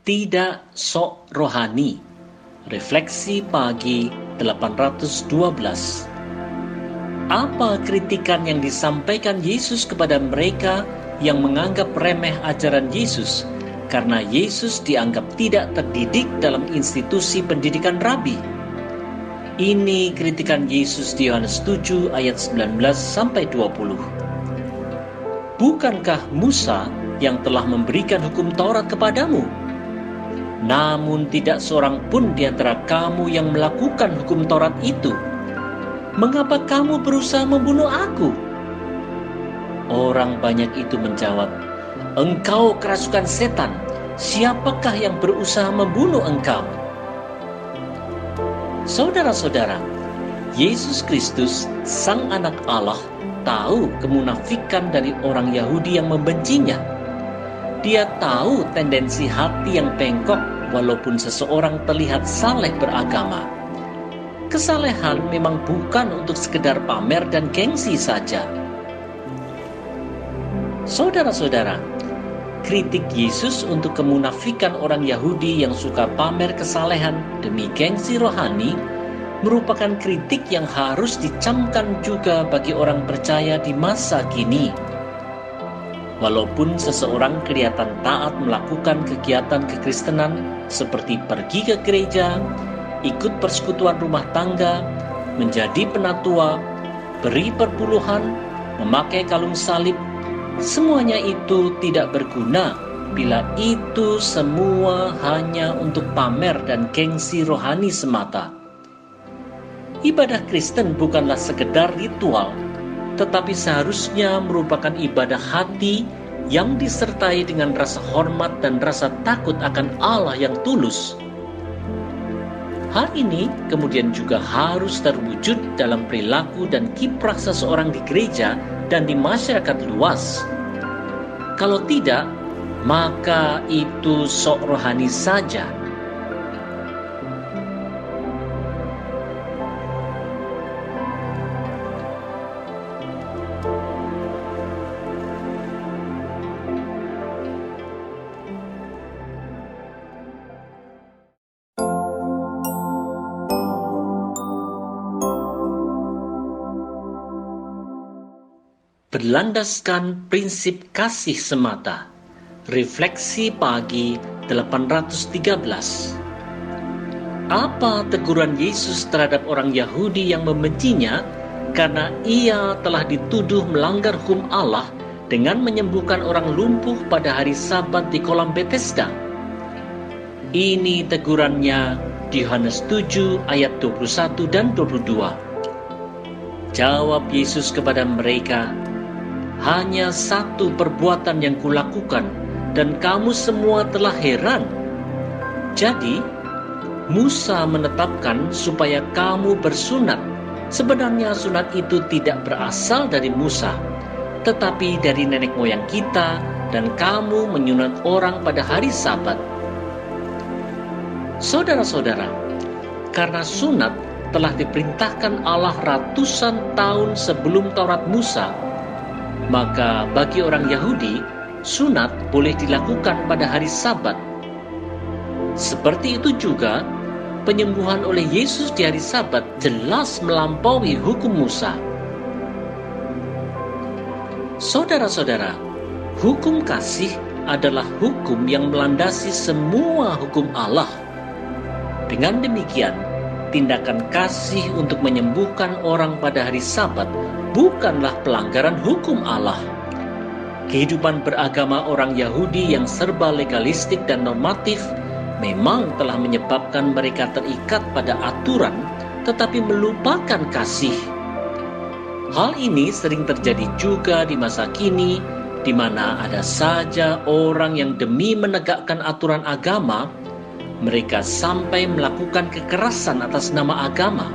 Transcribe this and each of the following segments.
Tidak sok rohani. Refleksi pagi 812. Apa kritikan yang disampaikan Yesus kepada mereka yang menganggap remeh ajaran Yesus karena Yesus dianggap tidak terdidik dalam institusi pendidikan rabi? Ini kritikan Yesus di Yohanes 7 ayat 19-20. Bukankah Musa yang telah memberikan hukum Taurat kepadamu? Namun tidak seorang pun di antara kamu yang melakukan hukum Taurat itu. Mengapa kamu berusaha membunuh aku? Orang banyak itu menjawab, engkau kerasukan setan. Siapakah yang berusaha membunuh engkau? Saudara-saudara, Yesus Kristus, Sang Anak Allah, tahu kemunafikan dari orang Yahudi yang membencinya. Dia tahu tendensi hati yang bengkok walaupun seseorang terlihat saleh beragama. Kesalehan memang bukan untuk sekedar pamer dan gengsi saja. Saudara-saudara, kritik Yesus untuk kemunafikan orang Yahudi yang suka pamer kesalehan demi gengsi rohani merupakan kritik yang harus dicamkan juga bagi orang percaya di masa kini. Walaupun seseorang kelihatan taat melakukan kegiatan kekristenan seperti pergi ke gereja, ikut persekutuan rumah tangga, menjadi penatua, beri perpuluhan, memakai kalung salib, semuanya itu tidak berguna bila itu semua hanya untuk pamer dan gengsi rohani semata. Ibadah Kristen bukanlah sekedar ritual, tetapi seharusnya merupakan ibadah hati yang disertai dengan rasa hormat dan rasa takut akan Allah yang tulus. Hal ini kemudian juga harus terwujud dalam perilaku dan kiprah seseorang di gereja dan di masyarakat luas. Kalau tidak, maka itu sok rohani saja. Berlandaskan prinsip kasih semata. Refleksi pagi 813. Apa teguran Yesus terhadap orang Yahudi yang membencinya karena ia telah dituduh melanggar hukum Allah dengan menyembuhkan orang lumpuh pada hari Sabat di kolam Bethesda? Ini tegurannya di Yohanes 7 ayat 21 dan 22. Jawab Yesus kepada mereka, hanya satu perbuatan yang kulakukan, dan kamu semua telah heran. Jadi, Musa menetapkan supaya kamu bersunat. Sebenarnya sunat itu tidak berasal dari Musa, tetapi dari nenek moyang kita, dan kamu menyunat orang pada hari Sabat. Saudara-saudara, karena sunat telah diperintahkan Allah ratusan tahun sebelum Taurat Musa, maka bagi orang Yahudi, sunat boleh dilakukan pada hari Sabat. Seperti itu juga, penyembuhan oleh Yesus di hari Sabat jelas melampaui hukum Musa. Saudara-saudara, hukum kasih adalah hukum yang melandasi semua hukum Allah. Dengan demikian, tindakan kasih untuk menyembuhkan orang pada hari Sabat bukanlah pelanggaran hukum Allah. Kehidupan beragama orang Yahudi yang serba legalistik dan normatif memang telah menyebabkan mereka terikat pada aturan tetapi melupakan kasih. Hal ini sering terjadi juga di masa kini, di mana ada saja orang yang demi menegakkan aturan agama, mereka sampai melakukan kekerasan atas nama agama,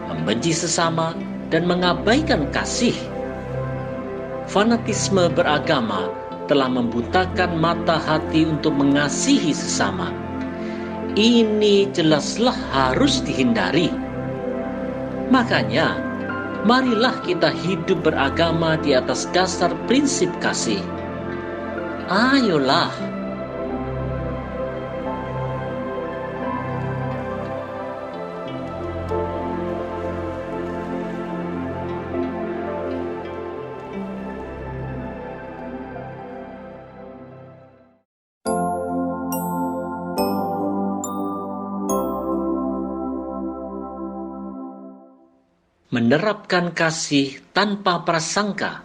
membenci sesama, dan mengabaikan kasih. Fanatisme beragama telah membutakan mata hati untuk mengasihi sesama. Ini jelaslah harus dihindari. Makanya, marilah kita hidup beragama di atas dasar prinsip kasih. Ayolah. Menerapkan kasih tanpa prasangka.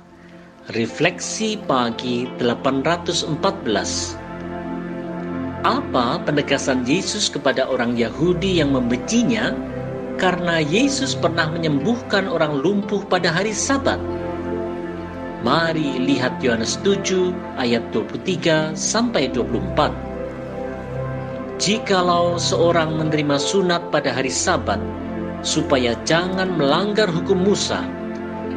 Refleksi pagi 814. Apa penegasan Yesus kepada orang Yahudi yang membencinya karena Yesus pernah menyembuhkan orang lumpuh pada hari Sabat? Mari lihat Yohanes 7 ayat 23 sampai 24. Jikalau seorang menerima sunat pada hari Sabat supaya jangan melanggar hukum Musa,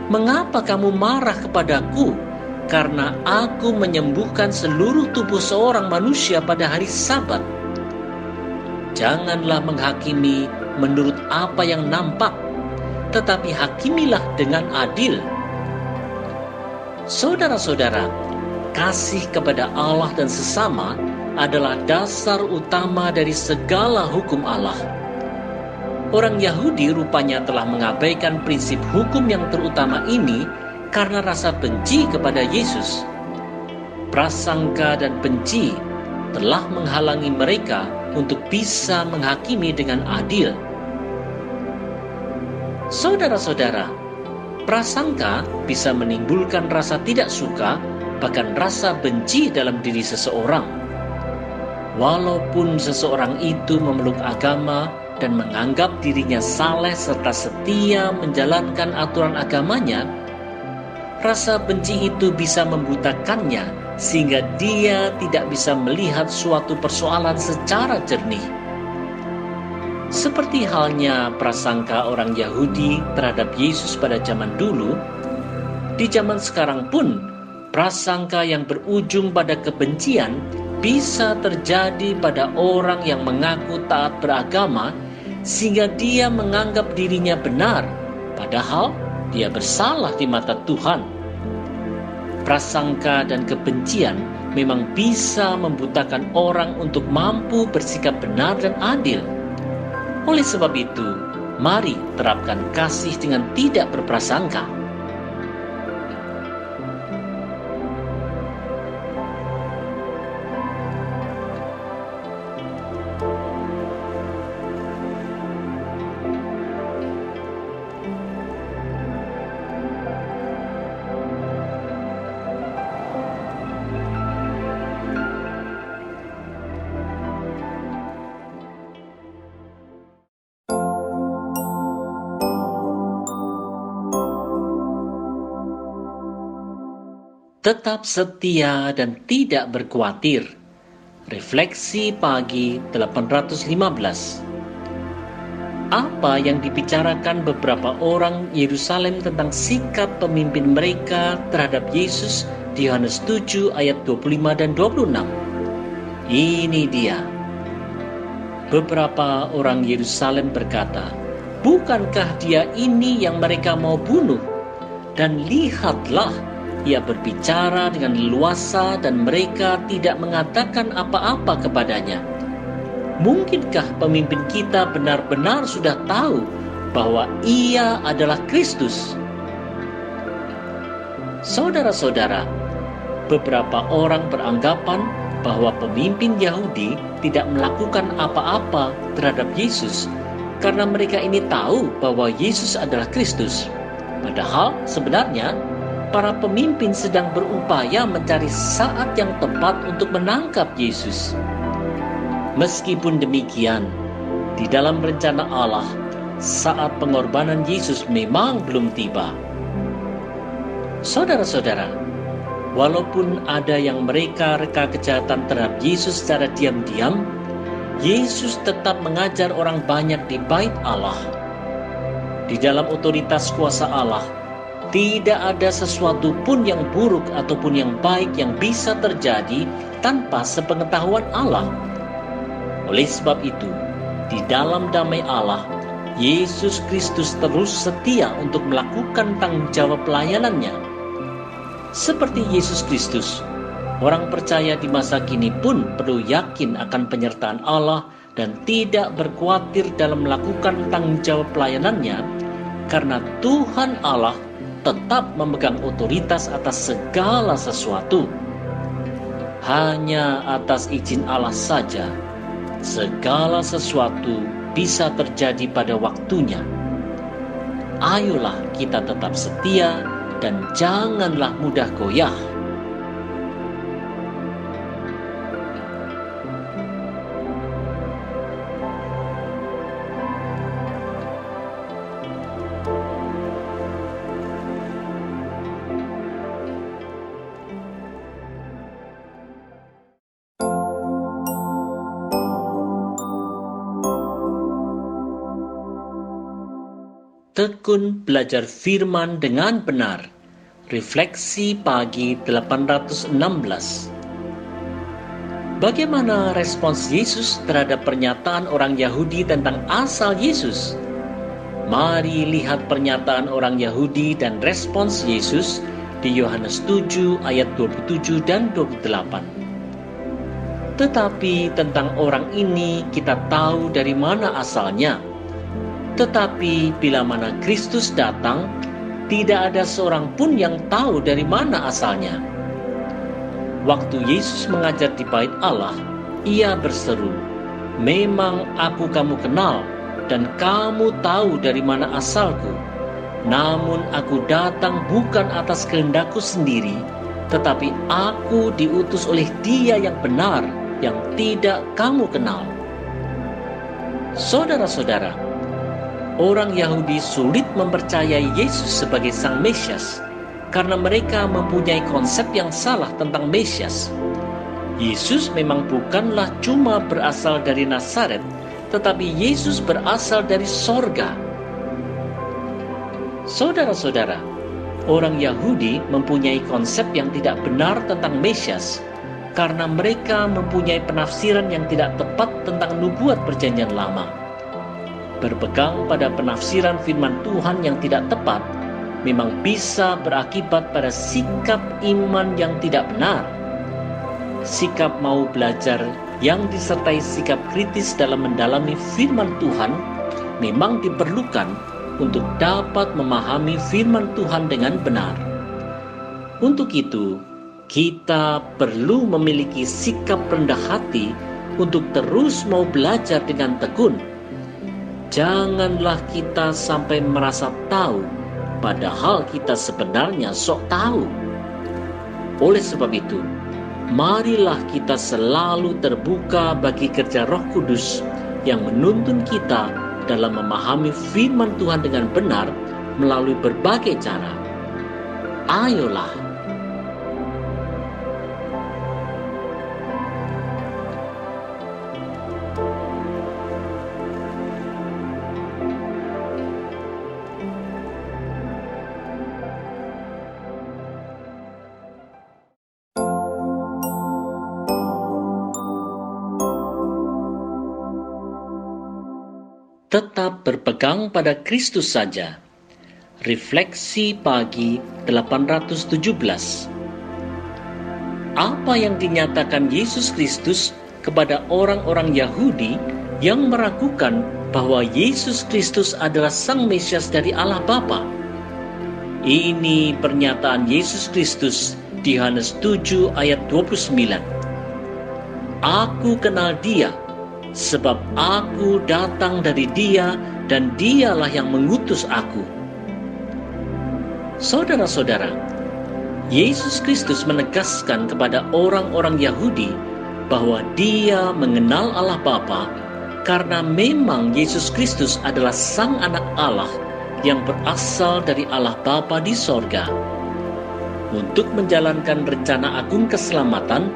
mengapa kamu marah kepadaku karena aku menyembuhkan seluruh tubuh seorang manusia pada hari Sabat? Janganlah menghakimi menurut apa yang nampak, tetapi hakimilah dengan adil. Saudara-saudara, kasih kepada Allah dan sesama adalah dasar utama dari segala hukum Allah. Orang Yahudi rupanya telah mengabaikan prinsip hukum yang terutama ini karena rasa benci kepada Yesus. Prasangka dan benci telah menghalangi mereka untuk bisa menghakimi dengan adil. Saudara-saudara, prasangka bisa menimbulkan rasa tidak suka, bahkan rasa benci dalam diri seseorang. Walaupun seseorang itu memeluk agama dan menganggap dirinya saleh serta setia menjalankan aturan agamanya, rasa benci itu bisa membutakannya sehingga dia tidak bisa melihat suatu persoalan secara jernih. Seperti halnya prasangka orang Yahudi terhadap Yesus pada zaman dulu, di zaman sekarang pun prasangka yang berujung pada kebencian bisa terjadi pada orang yang mengaku taat beragama sehingga dia menganggap dirinya benar, padahal dia bersalah di mata Tuhan. Prasangka dan kebencian memang bisa membutakan orang untuk mampu bersikap benar dan adil. Oleh sebab itu, mari terapkan kasih dengan tidak berprasangka. Tetap setia dan tidak berkuatir. Refleksi pagi 815. Apa yang dibicarakan beberapa orang Yerusalem tentang sikap pemimpin mereka terhadap Yesus di Yohanes 7 ayat 25 dan 26? Ini dia. Beberapa orang Yerusalem berkata, "Bukankah dia ini yang mereka mau bunuh? Dan lihatlah, ia berbicara dengan leluasa dan mereka tidak mengatakan apa-apa kepadanya. Mungkinkah pemimpin kita benar-benar sudah tahu bahwa ia adalah Kristus?" Saudara-saudara, beberapa orang beranggapan bahwa pemimpin Yahudi tidak melakukan apa-apa terhadap Yesus karena mereka ini tahu bahwa Yesus adalah Kristus. Padahal sebenarnya para pemimpin sedang berupaya mencari saat yang tepat untuk menangkap Yesus. Meskipun demikian, di dalam rencana Allah, saat pengorbanan Yesus memang belum tiba. Saudara-saudara, walaupun ada yang mereka reka kejahatan terhadap Yesus secara diam-diam, Yesus tetap mengajar orang banyak di bait Allah. Di dalam otoritas kuasa Allah, tidak ada sesuatu pun yang buruk ataupun yang baik yang bisa terjadi tanpa sepengetahuan Allah. Oleh sebab itu, di dalam damai Allah, Yesus Kristus terus setia untuk melakukan tanggung jawab pelayanannya. Seperti Yesus Kristus, orang percaya di masa kini pun perlu yakin akan penyertaan Allah dan tidak berkhawatir dalam melakukan tanggung jawab pelayanannya, karena Tuhan Allah tetap memegang otoritas atas segala sesuatu. Hanya atas izin Allah saja, segala sesuatu bisa terjadi pada waktunya. ayolah kita tetap setia dan janganlah mudah goyah. Tekun belajar firman dengan benar. Refleksi pagi 816. Bagaimana respons Yesus terhadap pernyataan orang Yahudi tentang asal Yesus? Mari lihat pernyataan orang Yahudi dan respons Yesus di Yohanes 7 ayat 27 dan 28. Tetapi tentang orang ini kita tahu dari mana asalnya. Tetapi bila mana Kristus datang, tidak ada seorang pun yang tahu dari mana asalnya. Waktu Yesus mengajar di bait Allah, ia berseru, "Memang aku kamu kenal, dan kamu tahu dari mana asalku. Namun aku datang bukan atas kehendakku sendiri, tetapi aku diutus oleh Dia yang benar, yang tidak kamu kenal." Saudara-saudara, orang Yahudi sulit mempercayai Yesus sebagai Sang Mesias karena mereka mempunyai konsep yang salah tentang Mesias. Yesus memang bukanlah cuma berasal dari Nazaret, tetapi Yesus berasal dari sorga. Saudara-saudara, orang Yahudi mempunyai konsep yang tidak benar tentang Mesias karena mereka mempunyai penafsiran yang tidak tepat tentang nubuat Perjanjian Lama. Berpegang pada penafsiran firman Tuhan yang tidak tepat memang bisa berakibat pada sikap iman yang tidak benar. Sikap mau belajar yang disertai sikap kritis dalam mendalami firman Tuhan memang diperlukan untuk dapat memahami firman Tuhan dengan benar. Untuk itu, kita perlu memiliki sikap rendah hati untuk terus mau belajar dengan tekun. Janganlah kita sampai merasa tahu, padahal kita sebenarnya sok tahu. Oleh sebab itu, marilah kita selalu terbuka bagi kerja Roh Kudus yang menuntun kita dalam memahami firman Tuhan dengan benar melalui berbagai cara. Ayolah. Tetap berpegang pada Kristus saja. Refleksi pagi 817. Apa yang dinyatakan Yesus Kristus kepada orang-orang Yahudi yang meragukan bahwa Yesus Kristus adalah Sang Mesias dari Allah Bapa? Ini pernyataan Yesus Kristus di Yohanes 7 ayat 29. Aku kenal Dia, sebab aku datang dari Dia dan Dialah yang mengutus aku. Saudara-saudara, Yesus Kristus menegaskan kepada orang-orang Yahudi bahwa Dia mengenal Allah Bapa karena memang Yesus Kristus adalah Sang Anak Allah yang berasal dari Allah Bapa di sorga. Untuk menjalankan rencana agung keselamatan,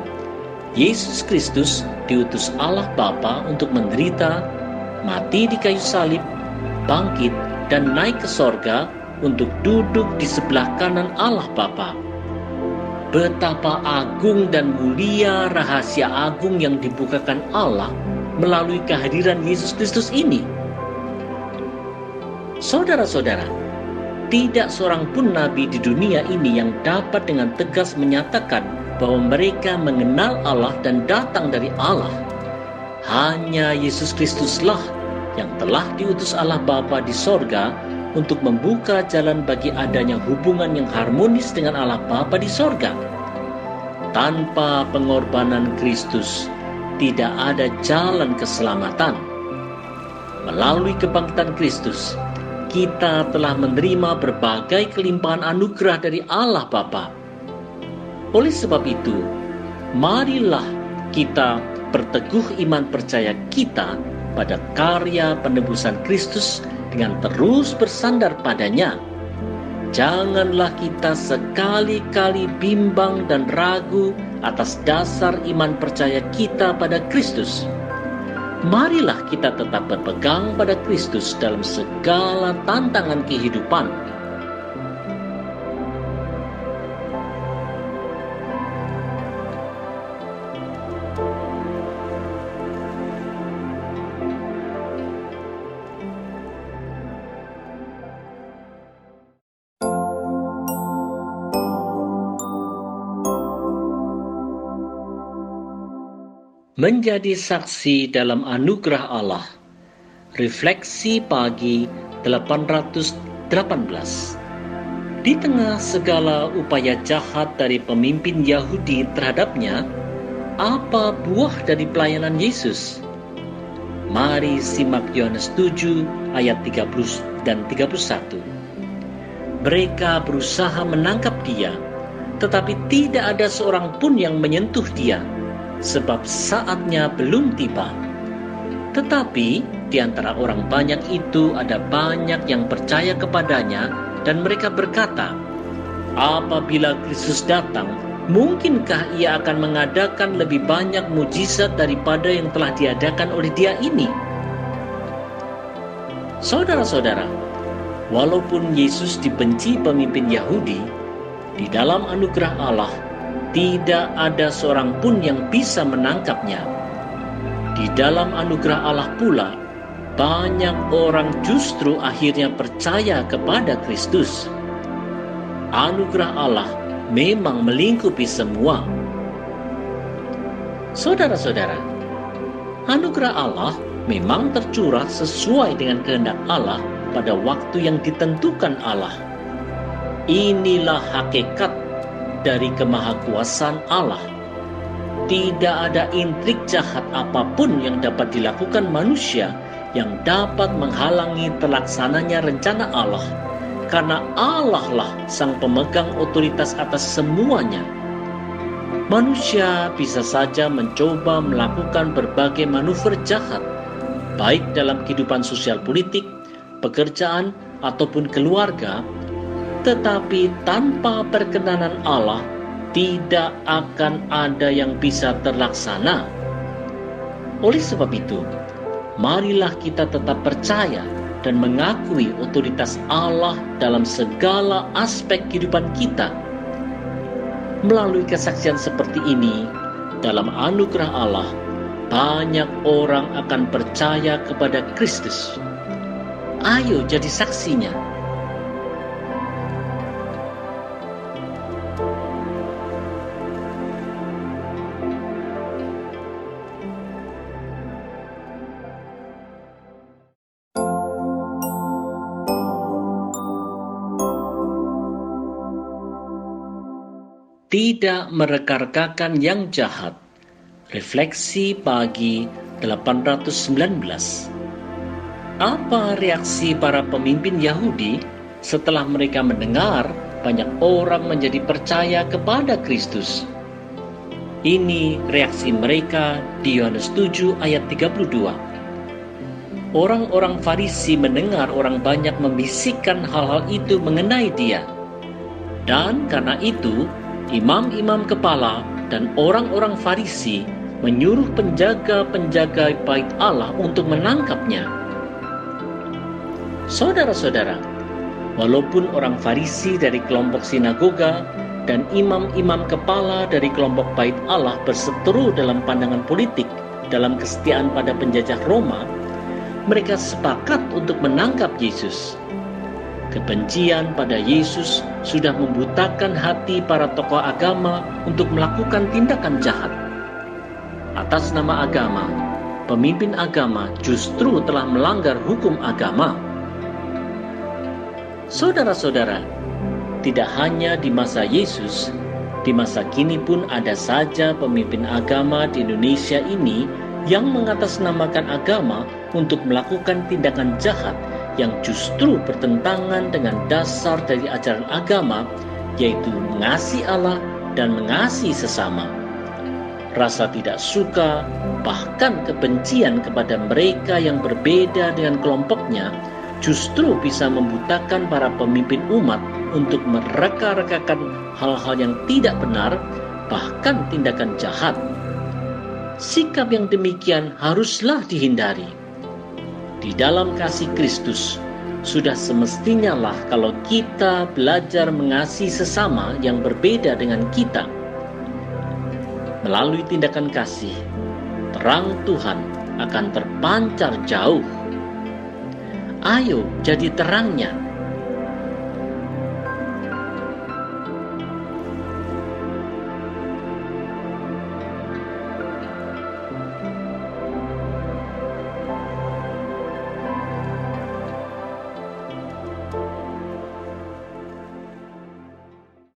Yesus Kristus diutus Allah Bapa untuk menderita, mati di kayu salib, bangkit, dan naik ke sorga untuk duduk di sebelah kanan Allah Bapa. Betapa agung dan mulia rahasia agung yang dibukakan Allah melalui kehadiran Yesus Kristus ini. Saudara-saudara, tidak seorang pun nabi di dunia ini yang dapat dengan tegas menyatakan bahwa mereka mengenal Allah dan datang dari Allah. Hanya Yesus Kristuslah yang telah diutus Allah Bapa di sorga untuk membuka jalan bagi adanya hubungan yang harmonis dengan Allah Bapa di sorga. Tanpa pengorbanan Kristus, tidak ada jalan keselamatan. Melalui kebangkitan Kristus, kita telah menerima berbagai kelimpahan anugerah dari Allah Bapa. Oleh sebab itu, marilah kita berteguh iman percaya kita pada karya penebusan Kristus dengan terus bersandar padanya. Janganlah kita sekali-kali bimbang dan ragu atas dasar iman percaya kita pada Kristus. Marilah kita tetap berpegang pada Kristus dalam segala tantangan kehidupan. Menjadi saksi dalam anugerah Allah. Refleksi pagi 818. Di tengah segala upaya jahat dari pemimpin Yahudi terhadapnya, apa buah dari pelayanan Yesus? Mari simak Yohanes 7 ayat 30 dan 31. Mereka berusaha menangkap dia, tetapi tidak ada seorang pun yang menyentuh dia, sebab saatnya belum tiba. Tetapi di antara orang banyak itu ada banyak yang percaya kepadanya, dan mereka berkata, apabila Kristus datang, mungkinkah ia akan mengadakan lebih banyak mujizat daripada yang telah diadakan oleh dia ini? Saudara-saudara, walaupun Yesus dibenci pemimpin Yahudi, di dalam anugerah Allah tidak ada seorang pun yang bisa menangkapnya. Di dalam anugerah Allah pula, banyak orang justru akhirnya percaya kepada Kristus. Anugerah Allah memang melingkupi semua. Saudara-saudara, anugerah Allah memang tercurah sesuai dengan kehendak Allah pada waktu yang ditentukan Allah. Inilah hakikat dari kemahakuasaan Allah. Tidak ada intrik jahat apapun yang dapat dilakukan manusia yang dapat menghalangi terlaksananya rencana Allah, karena Allah lah sang pemegang otoritas atas semuanya. Manusia bisa saja mencoba melakukan berbagai manuver jahat, baik dalam kehidupan sosial politik, pekerjaan, ataupun keluarga, tetapi tanpa perkenanan Allah, tidak akan ada yang bisa terlaksana. Oleh sebab itu, marilah kita tetap percaya dan mengakui otoritas Allah dalam segala aspek kehidupan kita. Melalui kesaksian seperti ini, dalam anugerah Allah, banyak orang akan percaya kepada Kristus. Ayo jadi saksinya. Tidak mereka-rekakan yang jahat. Refleksi pagi 819. Apa reaksi para pemimpin Yahudi setelah mereka mendengar banyak orang menjadi percaya kepada Kristus? Ini reaksi mereka di Yohanes 7 ayat 32. Orang-orang Farisi mendengar orang banyak membisikkan hal-hal itu mengenai dia. Dan karena itu, imam-imam kepala dan orang-orang Farisi menyuruh penjaga-penjaga bait Allah untuk menangkapnya. Saudara-saudara, walaupun orang Farisi dari kelompok sinagoga dan imam-imam kepala dari kelompok bait Allah berseteru dalam pandangan politik dalam kesetiaan pada penjajah Roma, mereka sepakat untuk menangkap Yesus. Kebencian pada Yesus sudah membutakan hati para tokoh agama untuk melakukan tindakan jahat. Atas nama agama, pemimpin agama justru telah melanggar hukum agama. Saudara-saudara, tidak hanya di masa Yesus, di masa kini pun ada saja pemimpin agama di Indonesia ini yang mengatasnamakan agama untuk melakukan tindakan jahat yang justru bertentangan dengan dasar dari ajaran agama, yaitu mengasihi Allah dan mengasihi sesama. Rasa tidak suka, bahkan kebencian kepada mereka yang berbeda dengan kelompoknya justru bisa membutakan para pemimpin umat untuk mereka-rekakan hal-hal yang tidak benar, bahkan tindakan jahat. Sikap yang demikian haruslah dihindari. Di dalam kasih Kristus, sudah semestinya lah kalau kita belajar mengasihi sesama yang berbeda dengan kita. Melalui tindakan kasih, terang Tuhan akan terpancar jauh. Ayo jadi terangnya,